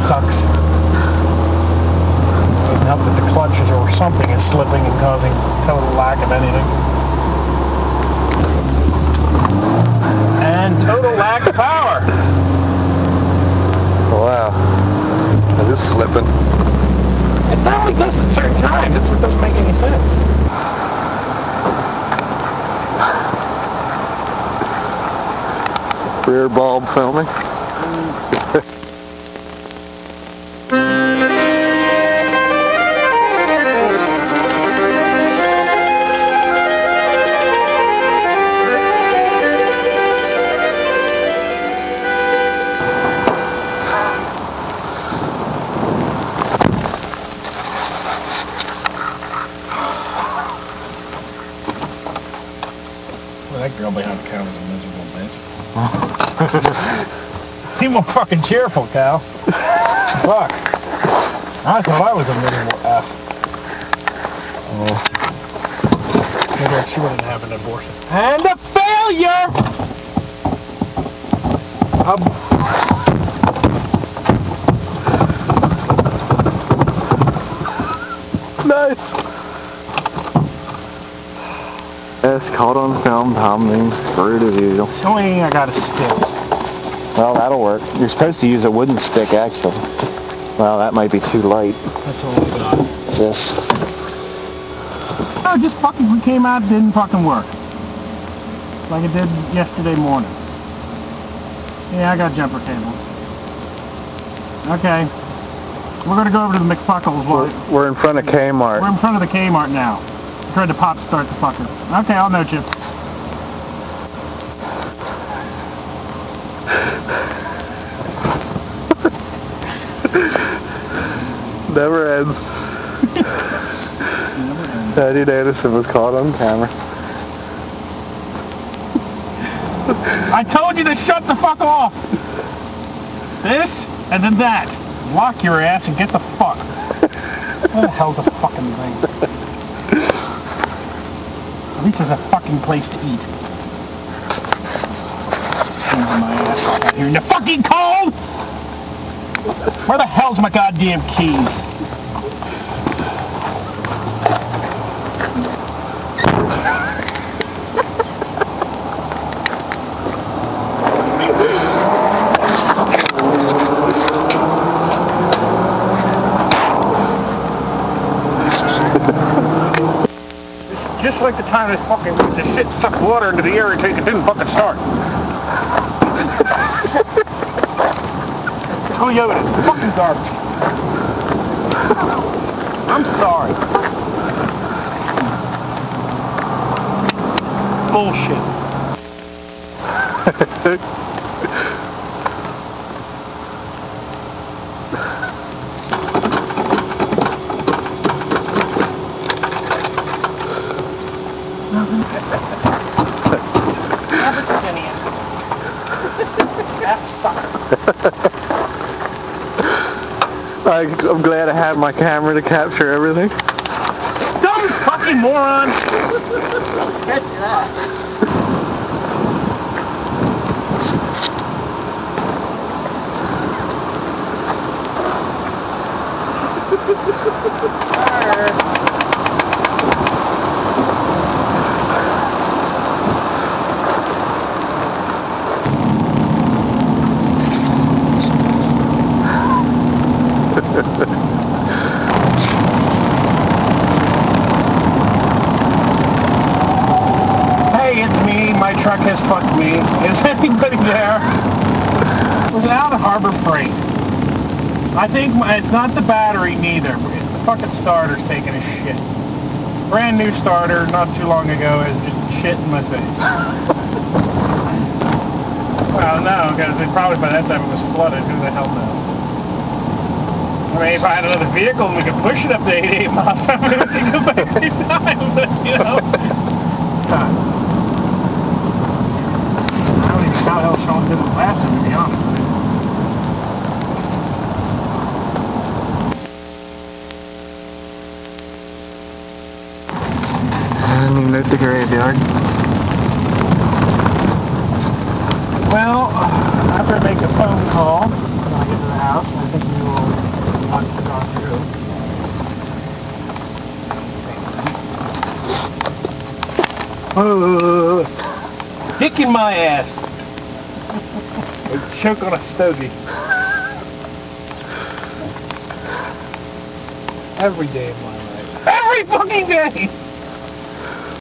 sucks. Doesn't help that the clutches or something is slipping and causing total lack of anything. And total lack of power. Wow. It is slipping. It only does at certain times. That's what doesn't make any sense. Rear bulb filming. That girl behind the counter is a miserable bitch. Be more fucking cheerful, Cal. Fuck. I thought I was a miserable F. Oh. Maybe she wouldn't have an abortion. And a failure! Nice! It's caught on film, Tom being screwed as usual. The only thing I got is sticks. Well, that'll work. You're supposed to use a wooden stick, actually. Well, that might be too light. That's all I got. What's this? Oh, just fucking came out, didn't fucking work. Like it did yesterday morning. Yeah, I got jumper cables. Okay. We're gonna go over to the McFuckles. We're in front of Kmart. We're in front of the Kmart now. Tried to pop start the fucker. Okay, I'll note you. Never ends. Eddie Davison was caught on camera. I told you to shut the fuck off! This, and then that. Lock your ass and get the fuck. Where the hell's the fucking thing? At least there's a fucking place to eat. My ass off out here in the fucking cold! Where the hell's my goddamn keys? Just like the time this fucking piece of shit sucked water into the air intake and didn't fucking start. Toyota, it's fucking garbage. I'm sorry. Bullshit. I'm glad I had my camera to capture everything. Dumb fucking moron! Catch that. Hey, it's me. My truck has fucked me. Is anybody there? We're out of Harbor Freight. I think it's not the battery neither. It's the fucking starter's taking a shit. Brand new starter, not too long ago, is just shit in my face. Well, no, because probably by that time it was flooded. Who the hell knows? I mean, if I had another vehicle and we could push it up to 88 miles per hour, we could go back in time, but, you know. I don't even know how the hell Sean did it last time, to be honest with you. And you moved the graveyard. Well, after I make a phone call when I get to the house, I think we will Dick in my ass. Or choke on a stogie. Every day of my life. Every fucking day!